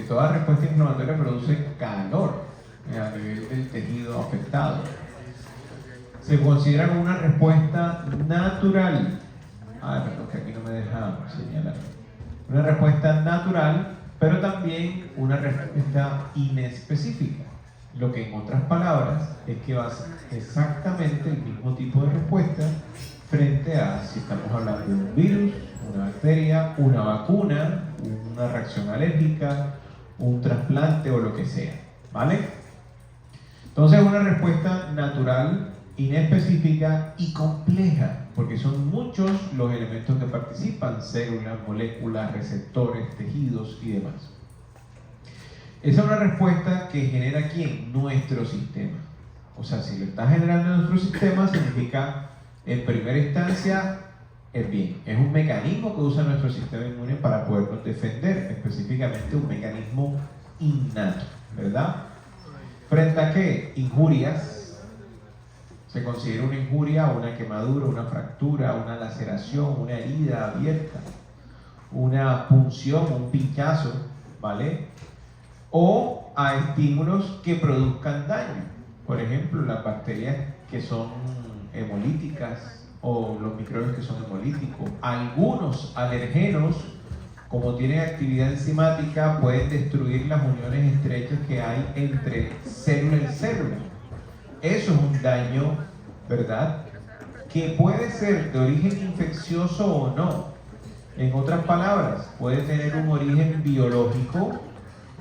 toda respuesta inflamatoria produce calor a nivel del tejido afectado. Se considera como una respuesta natural. Perdón, que aquí no me deja señalar. Una respuesta natural, pero también una respuesta inespecífica. Lo que en otras palabras es que va a ser exactamente el mismo tipo de respuesta frente a si estamos hablando de un virus, una bacteria, una vacuna, una reacción alérgica, un trasplante o lo que sea, ¿vale? Entonces una respuesta natural, inespecífica y compleja, porque son muchos los elementos que participan, células, moléculas, receptores, tejidos y demás. Esa es una respuesta que genera ¿quién? Nuestro sistema. O sea, si lo está generando en nuestro sistema, significa, en primera instancia, es bien. Es un mecanismo que usa nuestro sistema inmune para podernos defender, específicamente un mecanismo innato, ¿verdad? ¿Frente a qué? Injurias. Se considera una injuria una quemadura, una fractura, una laceración, una herida abierta, una punción, un pinchazo, ¿vale? O a estímulos que produzcan daño. Por ejemplo, las bacterias que son hemolíticas o los microbios que son hemolíticos. Algunos alergenos, como tienen actividad enzimática, pueden destruir las uniones estrechas que hay entre célula y célula. Eso es un daño, ¿verdad? Que puede ser de origen infeccioso o no. En otras palabras, puede tener un origen biológico,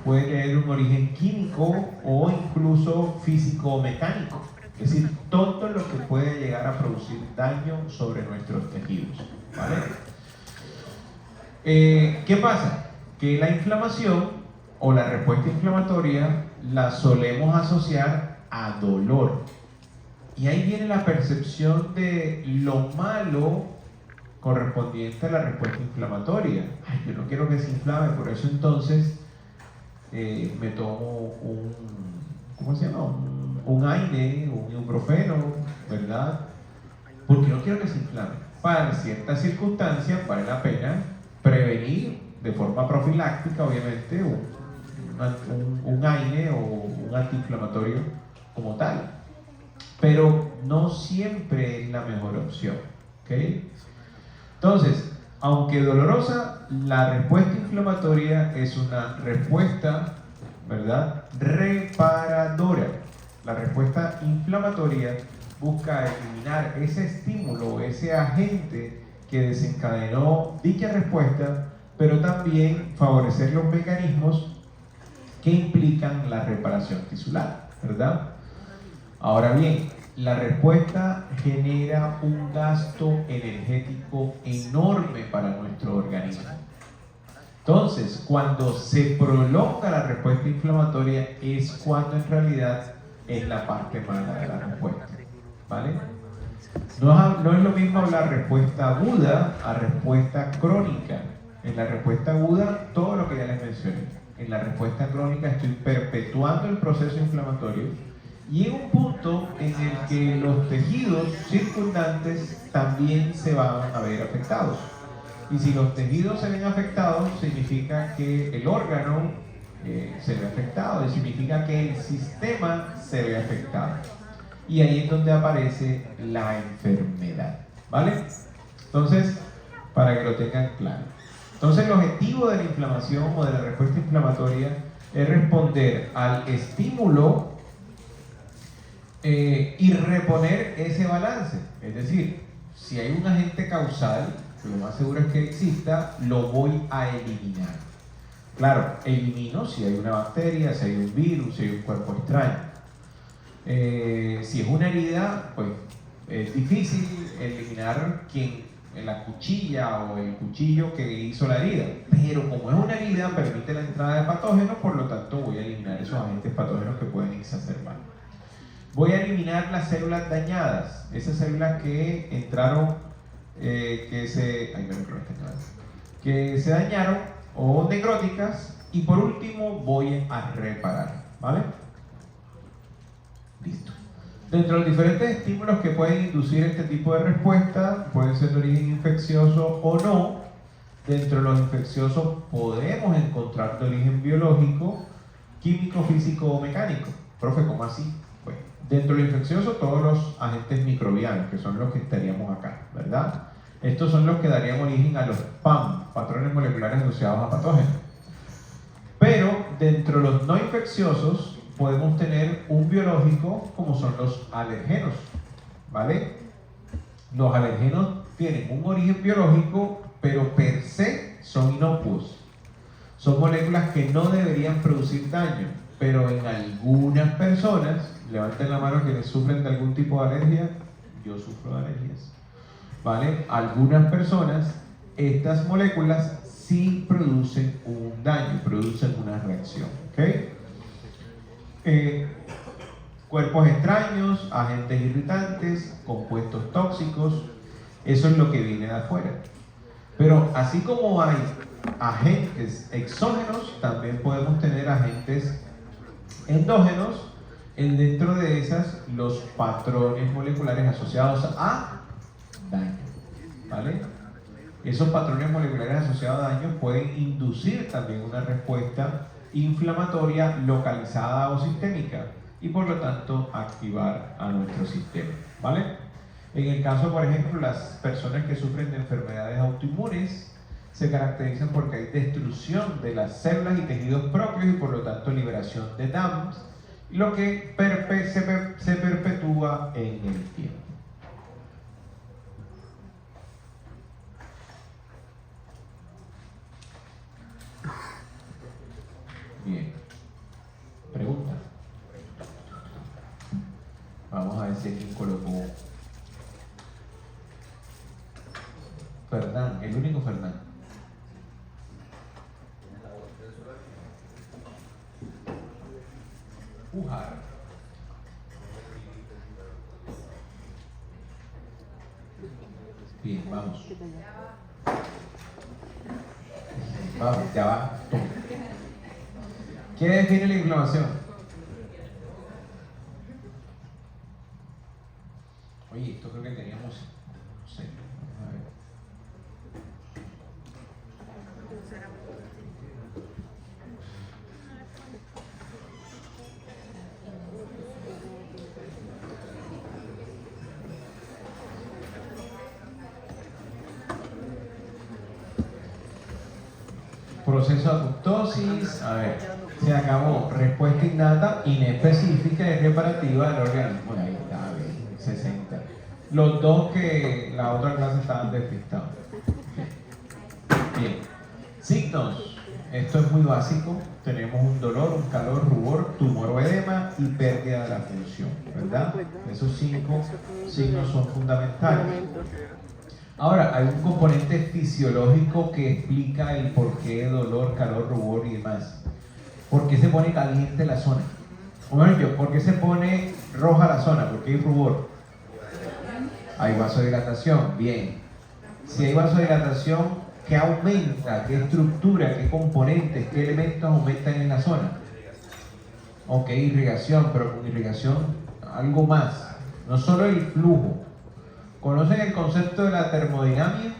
puede tener un origen químico o incluso físico o mecánico. Es decir, todo lo que puede llegar a producir daño sobre nuestros tejidos, ¿vale? ¿Qué pasa? Que la inflamación o la respuesta inflamatoria la solemos asociar a dolor. Y ahí viene la percepción de lo malo correspondiente a la respuesta inflamatoria. Ay, yo no quiero que se inflame, por eso entonces me tomo ¿cómo se llama? Un AINE, un ibuprofeno, ¿verdad? Porque no quiero que se inflame. Para ciertas circunstancias vale la pena prevenir de forma profiláctica, obviamente, un AINE o un antiinflamatorio como tal. Pero no siempre es la mejor opción, ¿ok? Entonces, aunque dolorosa, la respuesta inflamatoria es una respuesta, ¿verdad?, reparadora. La respuesta inflamatoria busca eliminar ese estímulo, ese agente que desencadenó dicha respuesta, pero también favorecer los mecanismos que implican la reparación tisular, ¿verdad? Ahora bien, la respuesta genera un gasto energético enorme para nuestro organismo. Entonces, cuando se prolonga la respuesta inflamatoria es cuando en realidad es la parte mala de la respuesta, ¿vale? No es lo mismo hablar respuesta aguda a respuesta crónica. En la respuesta aguda, todo lo que ya les mencioné. En la respuesta crónica estoy perpetuando el proceso inflamatorio y en un punto en el que los tejidos circundantes también se van a ver afectados. Y si los tejidos se ven afectados, significa que el órgano se ve afectado, y significa que el sistema se ve afectado. Y ahí es donde aparece la enfermedad, ¿vale? Entonces, para que lo tengan claro. Entonces, el objetivo de la inflamación o de la respuesta inflamatoria es responder al estímulo y reponer ese balance. Es decir, si hay un agente causal, lo más seguro es que exista, lo voy a eliminar. Claro, elimino si hay una bacteria, si hay un virus, si hay un cuerpo extraño. Si es una herida, pues es difícil eliminar la cuchilla o el cuchillo que hizo la herida, pero como es una herida, permite la entrada de patógenos, por lo tanto voy a eliminar esos agentes patógenos que pueden exacerbar. Voy a eliminar las células dañadas, esas células que entraron, que se dañaron o necróticas, y por último voy a reparar, ¿vale? Listo. Dentro de los diferentes estímulos que pueden inducir este tipo de respuesta, pueden ser de origen infeccioso o no, Dentro de los infecciosos podemos encontrar de origen biológico, químico, físico o mecánico. Profe, ¿cómo así? Bueno, dentro de los infecciosos todos los agentes microbianos, que son los que estaríamos acá, ¿verdad? Estos son los que darían origen a los PAM, patrones moleculares asociados a patógenos. Pero dentro de los no infecciosos podemos tener un biológico como son los alergenos, ¿vale? Los alergenos tienen un origen biológico, pero per se son inocuos. Son moléculas que no deberían producir daño, pero en algunas personas, levanten la mano quienes sufren de algún tipo de alergia, yo sufro de alergias, ¿vale? Algunas personas, estas moléculas sí producen un daño, producen una reacción, ¿ok? Cuerpos extraños, agentes irritantes, compuestos tóxicos, eso es lo que viene de afuera. Pero así como hay agentes exógenos, también podemos tener agentes endógenos, dentro de esas los patrones moleculares asociados a daño, ¿vale? Esos patrones moleculares asociados a daño pueden inducir también una respuesta inflamatoria localizada o sistémica y por lo tanto activar a nuestro sistema, ¿vale? En el caso, por ejemplo, las personas que sufren de enfermedades autoinmunes se caracterizan porque hay destrucción de las células y tejidos propios y por lo tanto liberación de DAMs, lo que se perpetúa en el tiempo. Bien. Pregunta. Vamos a ver si alguien colocó. Fernán, el único Fernán. Ujar. Bien, vamos. Vamos, ya va. Toma. ¿Qué define la inflamación? Oye, esto creo que teníamos, no sé, vamos a ver. Proceso de apoptosis, a ver, se acabó. Respuesta innata, inespecífica y reparativa del organismo. Ahí está, bien, 60. Los dos que la otra clase estaban despistados. Bien. Signos. Esto es muy básico. Tenemos un dolor, un calor, rubor, tumor o edema y pérdida de la función, ¿verdad? Esos 5 signos son fundamentales. Ahora, hay un componente fisiológico que explica el porqué de dolor, calor, rubor y demás. ¿Por qué se pone caliente la zona? Bueno, ¿por qué se pone roja la zona? ¿Por qué hay rubor? Hay vasodilatación, bien. Si hay vasodilatación, ¿qué aumenta? ¿Qué estructura? ¿Qué componentes? ¿Qué elementos aumentan en la zona? Ok, irrigación, pero con irrigación algo más. No solo el flujo. ¿Conocen el concepto de la termodinámica?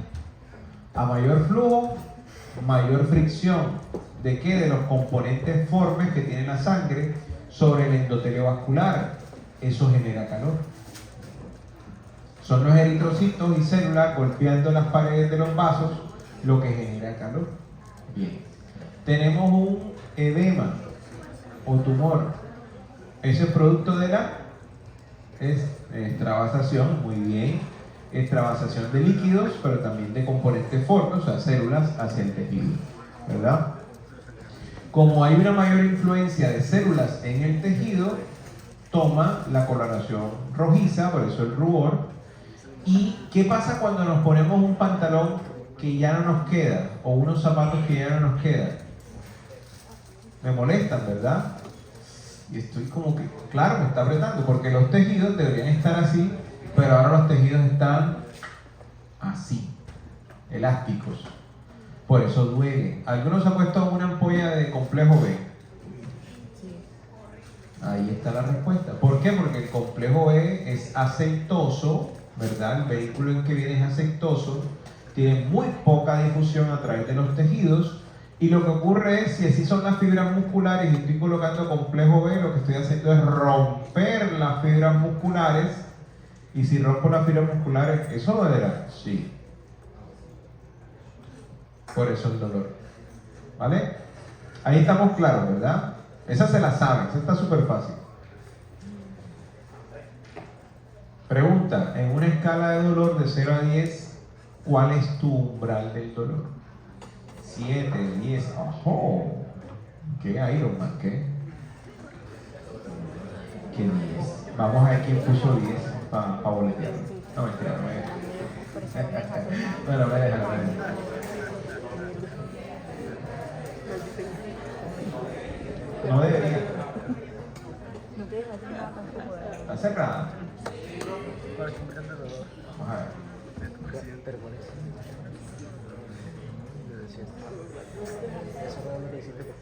A mayor flujo, mayor fricción. ¿De qué? De los componentes formes que tiene la sangre sobre el endotelio vascular. Eso genera calor. Son los eritrocitos y células golpeando las paredes de los vasos lo que genera calor. Bien. Tenemos un edema o tumor. Ese es producto de la extravasación, muy bien. Extravasación de líquidos, pero también de componentes formes, o sea, células hacia el tejido, ¿verdad? Como hay una mayor influencia de células en el tejido, toma la coloración rojiza, por eso el rubor. ¿Y qué pasa cuando nos ponemos un pantalón que ya no nos queda, o unos zapatos que ya no nos quedan? Me molestan, ¿verdad? Y estoy como que, claro, me está apretando, porque los tejidos deberían estar así, pero ahora los tejidos están así, elásticos. Por eso duele. ¿Algunos se ha puesto una ampolla de complejo B? Ahí está la respuesta. ¿Por qué? Porque el complejo B es aceitoso, ¿verdad? El vehículo en que viene es aceitoso tiene muy poca difusión a través de los tejidos, y lo que ocurre es, si así son las fibras musculares y estoy colocando complejo B, lo que estoy haciendo es romper las fibras musculares, y si rompo las fibras musculares, ¿eso dolerá? Sí. Por eso el dolor. ¿Vale? Ahí estamos claros, ¿verdad? Esa se la saben, esa está súper fácil. Pregunta, en una escala de dolor de 0 a 10, ¿cuál es tu umbral del dolor? 7, 10, ¡ojo! ¿Qué Iron Man? ¿Qué? ¿Qué 10? Vamos a ver quién puso 10 para boletear. No, mentira, no me bueno, me deja. No debería. ¿Está cerrada? Vamos a ver. Pero por eso. Eso no es lo que hiciste por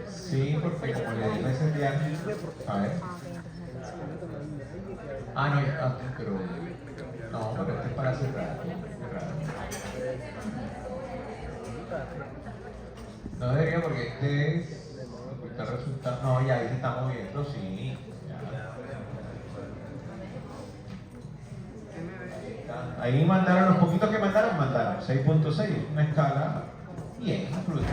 Sí, porque como le di resetear, a ver. Ah, no, ya, pero no, pero este es para cerrar. No debería, porque este es ocultar resultados. No, ya ahí se está moviendo, sí. Ya. Ahí mandaron, los poquitos que mandaron 6.6, una escala bien prudente.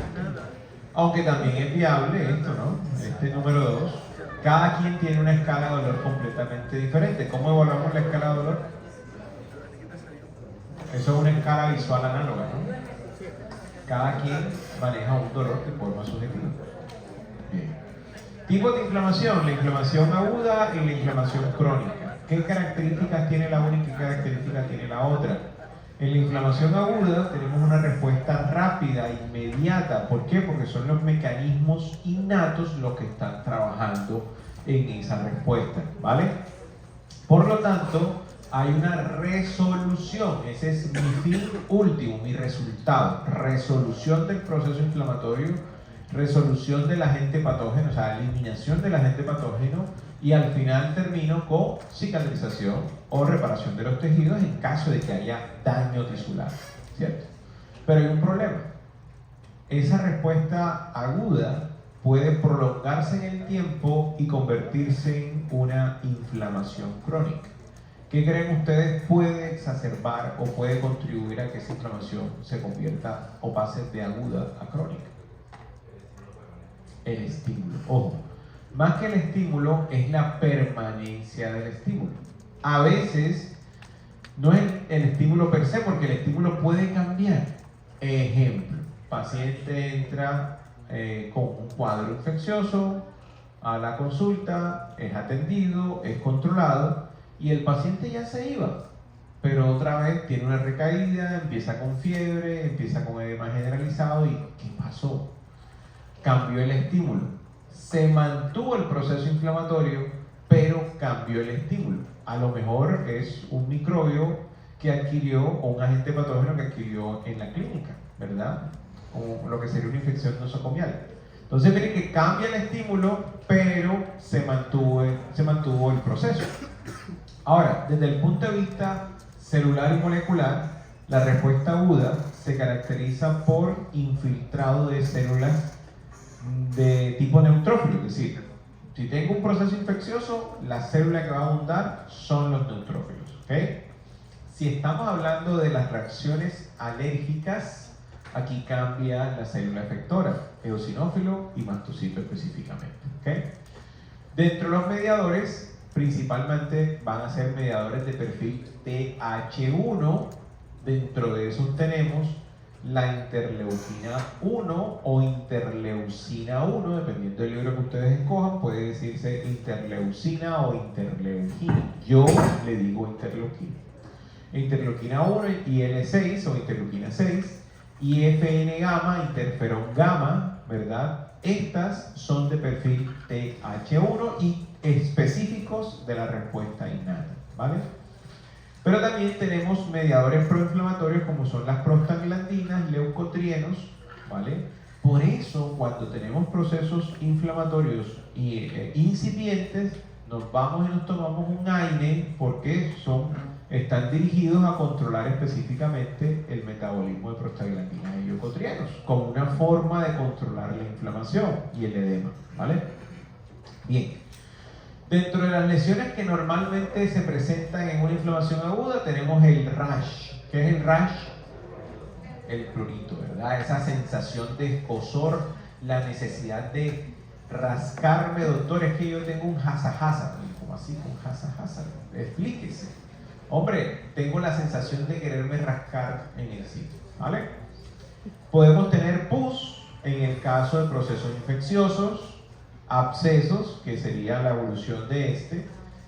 Aunque también es viable esto, ¿no? Este número 2. Cada quien tiene una escala de dolor completamente diferente. ¿Cómo evaluamos la escala de dolor? Eso es una escala visual análoga, ¿no? Cada quien maneja un dolor de forma subjetiva. Bien. Tipo de inflamación: la inflamación aguda y la inflamación crónica. ¿Qué características tiene la una y qué características tiene la otra? En la inflamación aguda tenemos una respuesta rápida, inmediata. ¿Por qué? Porque son los mecanismos innatos los que están trabajando en esa respuesta, ¿vale? Por lo tanto, hay una resolución. Ese es mi fin último, mi resultado. Resolución del proceso inflamatorio, resolución del agente patógeno, o sea, eliminación del agente patógeno, y al final termino con cicatrización o reparación de los tejidos en caso de que haya daño tisular, ¿cierto? Pero hay un problema. Esa respuesta aguda puede prolongarse en el tiempo y convertirse en una inflamación crónica. ¿Qué creen ustedes puede exacerbar o puede contribuir a que esa inflamación se convierta o pase de aguda a crónica? El estímulo. Ojo, más que el estímulo es la permanencia del estímulo. A veces no es el estímulo per se, porque el estímulo puede cambiar. Ejemplo, paciente entra con un cuadro infeccioso a la consulta, es atendido, es controlado, y el paciente ya se iba, pero otra vez tiene una recaída, empieza con fiebre, empieza con edema generalizado. ¿Y qué pasó? Cambió el estímulo. Se mantuvo el proceso inflamatorio, pero cambió el estímulo. A lo mejor es un microbio que adquirió, o un agente patógeno que adquirió en la clínica, ¿verdad? O lo que sería una infección nosocomial. Entonces miren que cambia el estímulo, pero se mantuvo el proceso. Ahora, desde el punto de vista celular y molecular, la respuesta aguda se caracteriza por infiltrado de células de tipo neutrófilo, es decir, si tengo un proceso infeccioso, la célula que va a abundar son los neutrófilos, ¿ok? Si estamos hablando de las reacciones alérgicas, aquí cambia la célula efectora, eosinófilo y mastocito específicamente, ¿ok? Dentro de los mediadores, principalmente van a ser mediadores de perfil TH1. Dentro de esos tenemos la interleuquina 1 o interleucina 1, dependiendo del libro que ustedes escojan, puede decirse interleucina o interleuquina. Yo le digo interleuquina. Interleuquina 1 y L6 o interleuquina 6, y FN gamma, interferón gamma, ¿verdad? Estas son de perfil TH1 y específicos de la respuesta innata, ¿vale? Pero también tenemos mediadores proinflamatorios como son las prostaglandinas, leucotrienos, ¿vale? Por eso, cuando tenemos procesos inflamatorios incipientes, nos vamos y nos tomamos un AINE porque están dirigidos a controlar específicamente el metabolismo de prostaglandinas y leucotrienos, como una forma de controlar la inflamación y el edema, ¿vale? Bien. Dentro de las lesiones que normalmente se presentan en una inflamación aguda, tenemos el rash. ¿Qué es el rash? El prurito, ¿verdad? Esa sensación de escozor, la necesidad de rascarme, doctor, es que yo tengo un hasa-hasa. ¿Cómo así con hasa-hasa? Explíquese. Hombre, tengo la sensación de quererme rascar en el sitio, ¿vale? Podemos tener pus en el caso de procesos infecciosos, abscesos, que sería la evolución de este,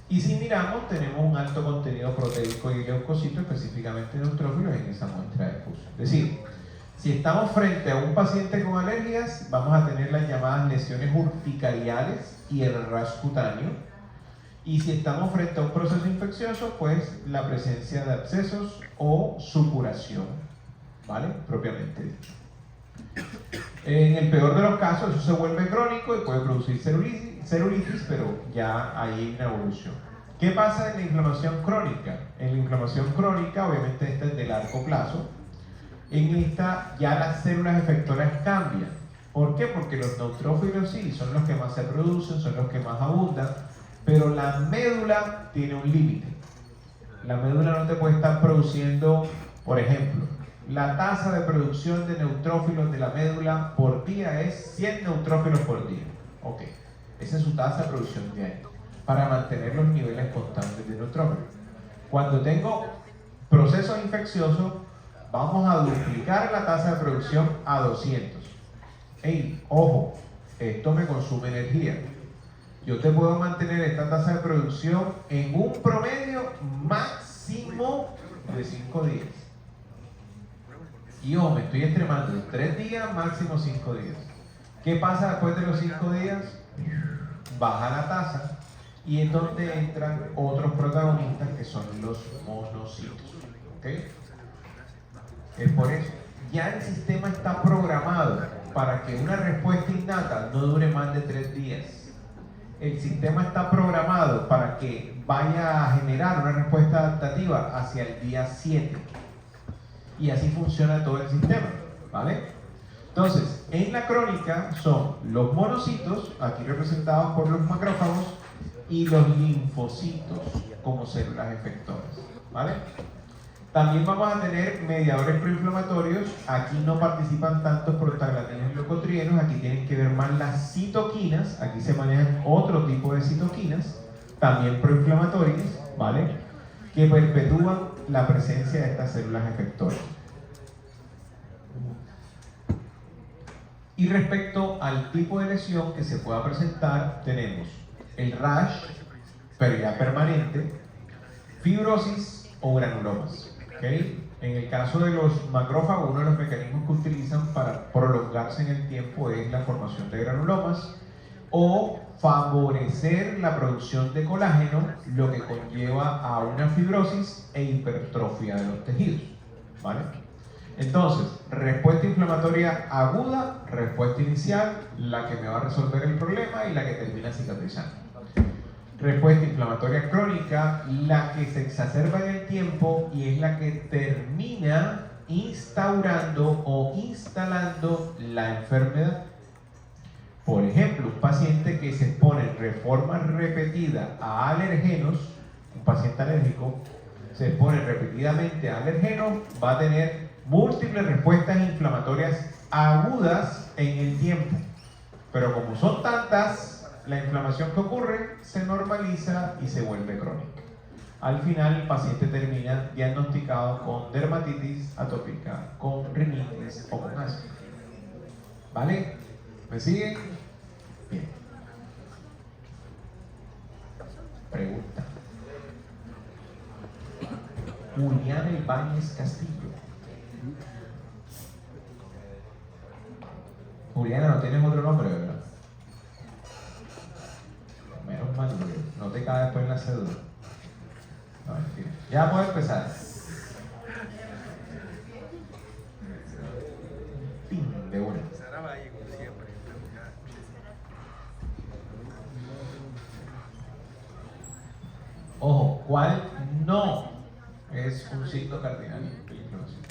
y si miramos, tenemos un alto contenido proteico y leucocito, específicamente neutrófilos, en esa muestra de pus. Es decir, si estamos frente a un paciente con alergias, vamos a tener las llamadas lesiones urticariales y el rash cutáneo, y si estamos frente a un proceso infeccioso, pues la presencia de abscesos o supuración, ¿vale? Propiamente dicho. En el peor de los casos, eso se vuelve crónico y puede producir celulitis, pero ya hay una evolución. ¿Qué pasa en la inflamación crónica? En la inflamación crónica, obviamente esta es de largo plazo, en esta ya las células efectoras cambian. ¿Por qué? Porque los neutrófilos sí, son los que más se producen, son los que más abundan, pero la médula tiene un límite. La médula no te puede estar produciendo, por ejemplo, la tasa de producción de neutrófilos de la médula por día es 100 neutrófilos por día. Ok, esa es su tasa de producción diaria para mantener los niveles constantes de neutrófilos. Cuando tengo procesos infecciosos, vamos a duplicar la tasa de producción a 200. Ey, ojo, esto me consume energía. Yo te puedo mantener esta tasa de producción en un promedio máximo de 5 días. Y ojo, me estoy extremando, 3 días, máximo 5 días. ¿Qué pasa después de los 5 días? Baja la tasa y es donde entran otros protagonistas que son los monocitos. ¿Ok? Es por eso. Ya el sistema está programado para que una respuesta innata no dure más de 3 días. El sistema está programado para que vaya a generar una respuesta adaptativa hacia el día 7. Y así funciona todo el sistema, ¿vale? Entonces, en la crónica son los monocitos, aquí representados por los macrófagos, y los linfocitos como células efectoras, ¿vale? También vamos a tener mediadores proinflamatorios. Aquí no participan tantos prostaglandinos y leucotrienos, aquí tienen que ver más las citoquinas, aquí se manejan otro tipo de citoquinas, también proinflamatorias, ¿vale? Que perpetúan la presencia de estas células efectoras. Y respecto al tipo de lesión que se pueda presentar, tenemos el rash, pero ya permanente, fibrosis o granulomas. ¿Okay? En el caso de los macrófagos, uno de los mecanismos que utilizan para prolongarse en el tiempo es la formación de granulomas o favorecer la producción de colágeno, lo que conlleva a una fibrosis e hipertrofia de los tejidos, ¿vale? Entonces, respuesta inflamatoria aguda, respuesta inicial, la que me va a resolver el problema y la que termina cicatrizando. Respuesta inflamatoria crónica, la que se exacerba en el tiempo y es la que termina instaurando o instalando la enfermedad. Por ejemplo, un paciente que se expone de forma repetida a alergenos, un paciente alérgico, se expone repetidamente a alergenos, va a tener múltiples respuestas inflamatorias agudas en el tiempo. Pero como son tantas, la inflamación que ocurre se normaliza y se vuelve crónica. Al final, el paciente termina diagnosticado con dermatitis atópica, con rinitis o con asma. ¿Vale? ¿Me siguen? Bien. Pregunta. Julián Ibáñez Castillo. Juliana, no tienes otro nombre, ¿verdad? Menos mal, no te cae después en la cédula. No, mentira. Ya puedo empezar. Pin, de una. Ojo, ¿cuál no es un signo cardinal de la inflamación?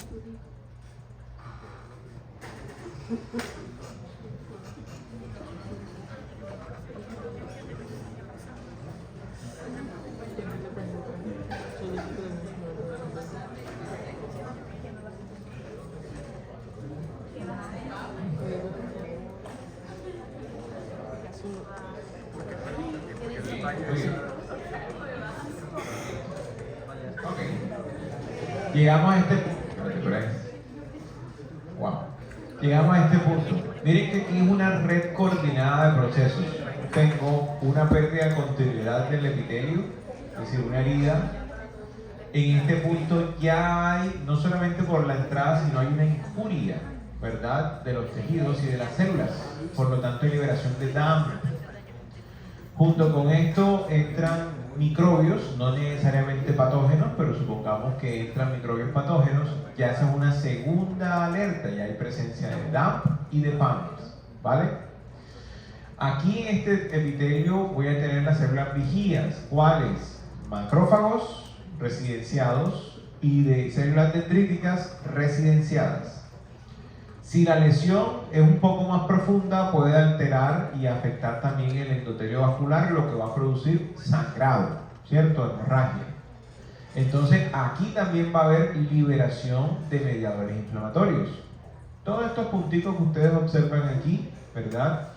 Ok. Llegamos a este punto. Wow. Llegamos a este punto. Miren que aquí es una red coordinada de procesos. Tengo una pérdida de continuidad del epitelio, es decir, una herida. En este punto ya hay, no solamente por la entrada, sino hay una injuria, ¿verdad?, de los tejidos y de las células. Por lo tanto, hay liberación de DAM. Junto con esto entran microbios, no necesariamente patógenos, pero supongamos que entran microbios patógenos, ya esa es una segunda alerta, ya hay presencia de DAMP y de PAMPs, ¿vale? Aquí en este epitelio voy a tener las células vigías, ¿cuáles? Macrófagos residenciados y de células dendríticas residenciadas. Si la lesión es un poco más profunda, puede alterar y afectar también el endotelio vascular, lo que va a producir sangrado, ¿cierto? Hemorragia. Entonces, aquí también va a haber liberación de mediadores inflamatorios. Todos estos punticos que ustedes observan aquí, ¿verdad?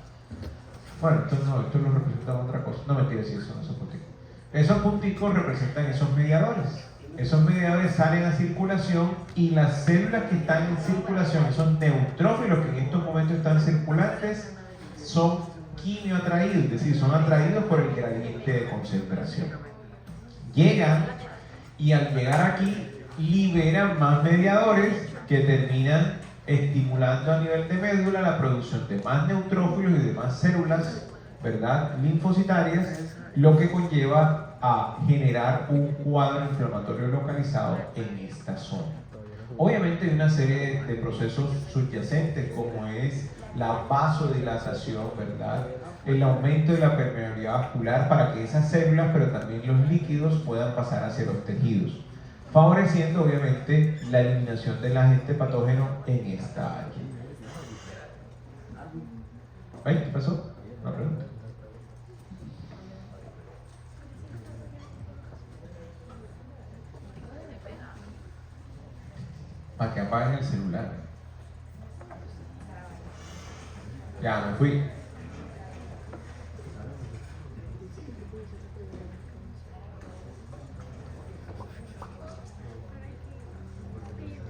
Bueno, esto lo representa otra cosa. No, mentira, sí, son esos punticos. Esos punticos representan esos mediadores. Esos mediadores salen a circulación y las células que están en circulación, son neutrófilos que en estos momentos están circulantes, son quimioatraídos, es decir, son atraídos por el gradiente de concentración. Llegan y al llegar aquí liberan más mediadores que terminan estimulando a nivel de médula la producción de más neutrófilos y de más células, ¿verdad?, linfocitarias, lo que conlleva a generar un cuadro inflamatorio localizado en esta zona. Obviamente hay una serie de procesos subyacentes como es la vasodilatación, ¿verdad?, el aumento de la permeabilidad vascular para que esas células, pero también los líquidos, puedan pasar hacia los tejidos, favoreciendo obviamente la eliminación del agente patógeno en esta área. ¿Qué pasó? Una pregunta. Para que apaguen el celular. Ya, me fui.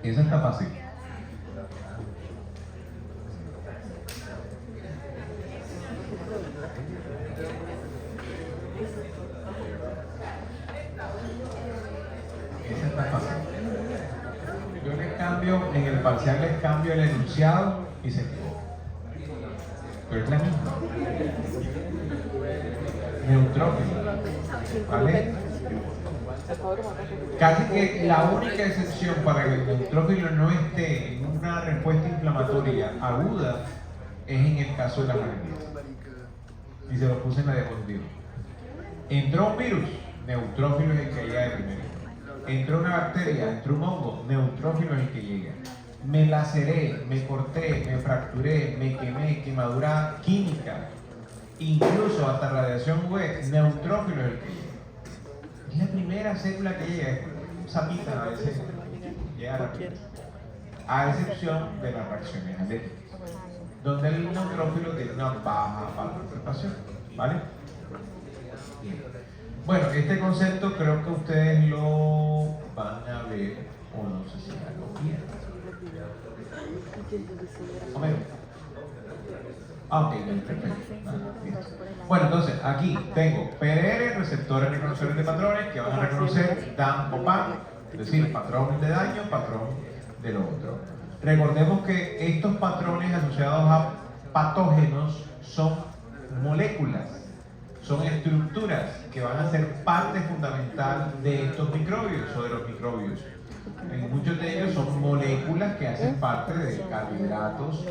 Eso está fácil. Eso está fácil. Yo les cambio, en el parcial les cambio el enunciado y se equivoca. Pero es la misma. Neutrófilo. ¿Vale? Casi que la única excepción para que el neutrófilo no esté en una respuesta inflamatoria aguda es en el caso de la meningitis. Y se lo puse en la diapositiva. Entró un virus, neutrófilo es el que llega de primero. Entró una bacteria, entró un hongo, neutrófilo es el que llega. Me laceré, me corté, me fracturé, me quemé, quemadura química, incluso hasta radiación UV, neutrófilo es el que llega. Es la primera célula que llega, es sapita a veces, llega la primera. A excepción de las reacciones alérgicas, donde el neutrófilo tiene una baja participación, ¿vale? Bueno, este concepto creo que ustedes lo van a ver, o no sé si ya lo vieron. Ah, ok, perfecto. Bueno, entonces aquí tengo PRR, receptores reconocedores de patrones, que van a reconocer DAM o PAM, es decir, patrón de daño, patrón de lo otro. Recordemos que estos patrones asociados a patógenos son moléculas, son estructuras que van a ser parte fundamental de estos microbios o de los microbios. Muchos de ellos son moléculas que hacen parte de carbohidratos,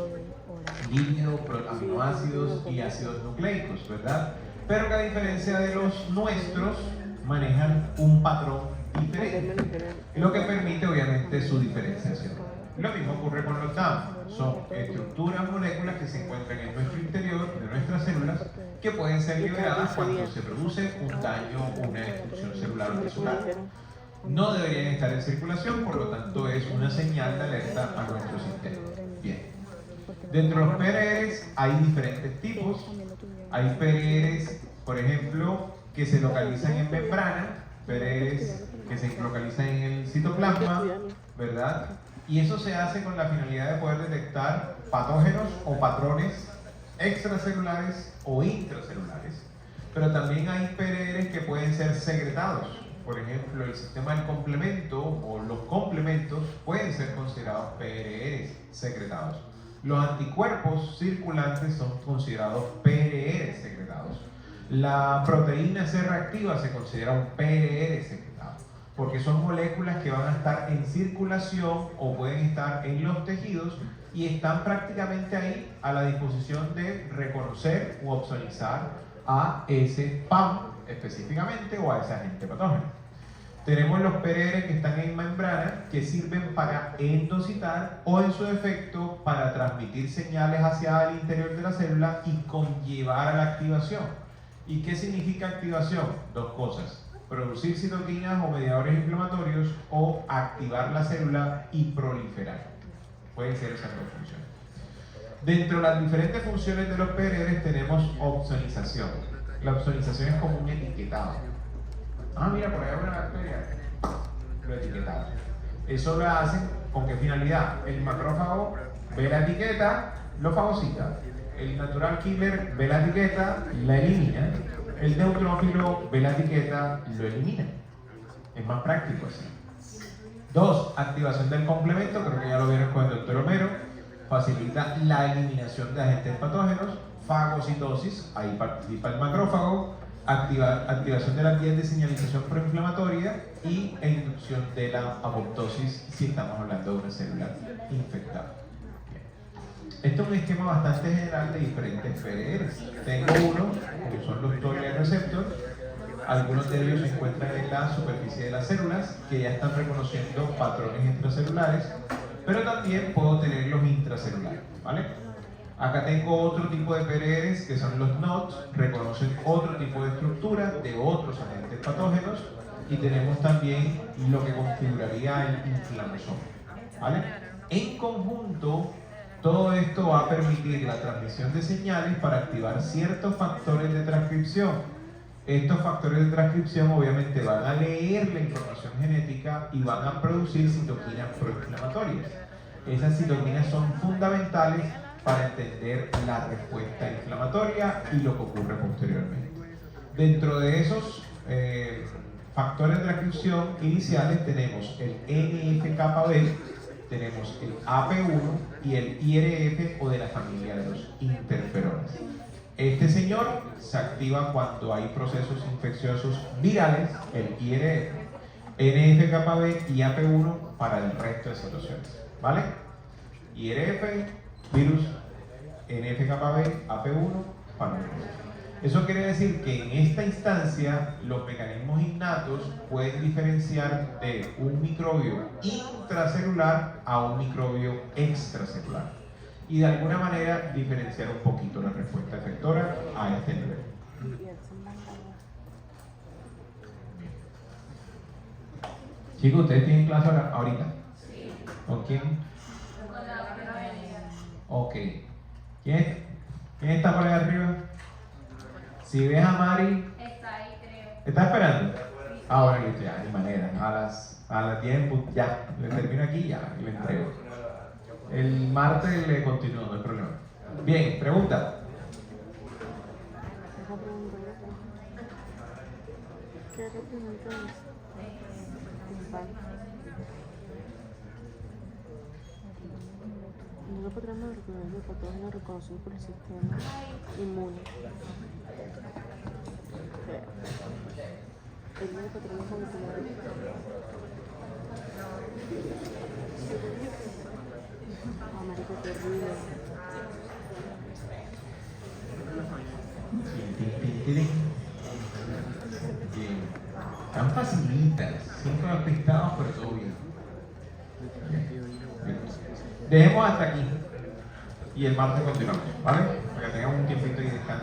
lípidos, aminoácidos y ácidos nucleicos, ¿verdad? Pero que a diferencia de los nuestros, manejan un patrón diferente, lo que permite obviamente su diferenciación. Lo mismo ocurre con los DAM. Son estructuras, moléculas que se encuentran en nuestro interior, de nuestras células, que pueden ser liberadas cuando se produce un daño o una destrucción celular o tisular. No deberían estar en circulación, por lo tanto es una señal de alerta a nuestro sistema. Bien. Dentro de los PRRs hay diferentes tipos. Hay PRRs, por ejemplo, que se localizan en membrana, PRRs que se localizan en el citoplasma, ¿verdad? Y eso se hace con la finalidad de poder detectar patógenos o patrones extracelulares o intracelulares. Pero también hay PRRs que pueden ser secretados. Por ejemplo, el sistema del complemento o los complementos pueden ser considerados PRRs secretados. Los anticuerpos circulantes son considerados PRRs secretados. La proteína C reactiva se considera un PRR secretado, porque son moléculas que van a estar en circulación o pueden estar en los tejidos y están prácticamente ahí a la disposición de reconocer u opsonizar a ese PAM específicamente o a ese agente patógeno. Tenemos los PRR que están en membrana, que sirven para endocitar o en su defecto para transmitir señales hacia el interior de la célula y conllevar a la activación. ¿Y qué significa activación? Dos cosas: producir citoquinas o mediadores inflamatorios o activar la célula y proliferar. Pueden ser esas dos funciones. Dentro de las diferentes funciones de los PRR tenemos opsonización. La opsonización es como un etiquetado. Ah, mira, por ahí hay una bacteria. Lo etiquetamos. Eso lo hacen con qué finalidad. El macrófago ve la etiqueta, lo fagocita. El natural killer ve la etiqueta, la elimina. El neutrófilo ve la etiqueta, lo elimina. Es más práctico así. 2. Activación del complemento, creo que ya lo vieron con el doctor Homero. Facilita la eliminación de agentes patógenos. Fagocitosis, ahí participa el macrófago. Activación de las vías de señalización proinflamatoria y inducción de la apoptosis si estamos hablando de una célula infectada. Esto es un esquema bastante general de diferentes PRRs. Tengo uno, que son los tolerant receptors. Algunos de ellos se encuentran en la superficie de las células, que ya están reconociendo patrones extracelulares, pero también puedo tener los intracelulares, ¿vale? Acá tengo otro tipo de PRRs que son los NOTs, reconocen otro tipo de estructura de otros agentes patógenos, y tenemos también lo que configuraría el inflamosoma, ¿vale? En conjunto, todo esto va a permitir la transmisión de señales para activar ciertos factores de transcripción. Estos factores de transcripción obviamente van a leer la información genética y van a producir citoquinas proinflamatorias. Esas citoquinas son fundamentales para entender la respuesta inflamatoria y lo que ocurre posteriormente. Dentro de esos factores de transcripción iniciales tenemos el NF-κB, tenemos el AP1 y el IRF o de la familia de los interferones. Este señor se activa cuando hay procesos infecciosos virales, el IRF, NF-κB y AP1 para el resto de situaciones, ¿vale? IRF, virus, NF-κB, AP1, para el resto. Eso quiere decir que en esta instancia los mecanismos innatos pueden diferenciar de un microbio intracelular a un microbio extracelular y de alguna manera diferenciar un poquito la respuesta efectora a este nivel. Chicos, ¿ustedes tienen clase ahorita? Sí. ¿Con quién? Con la Verónica. Ok. ¿Quién está por ahí arriba? Si ves a Mari, está ahí, creo. ¿Está esperando? Ah, bueno, listo, ya, de manera. A las 10 ya, le termino aquí ya y le entrego. El martes le continúo, no hay problema. Bien, pregunta. ¿Qué representa eso? No lo podremos reconocer el patógeno reconocido por el sistema inmune. El médico tenemos que tomar. Ah, marico, qué horrible. Bien. Tan facilitas, cinco despistados, pero todo bien. Dejemos hasta aquí. Y el martes continuamos, ¿vale? Para que tengan un tiempito y descansen.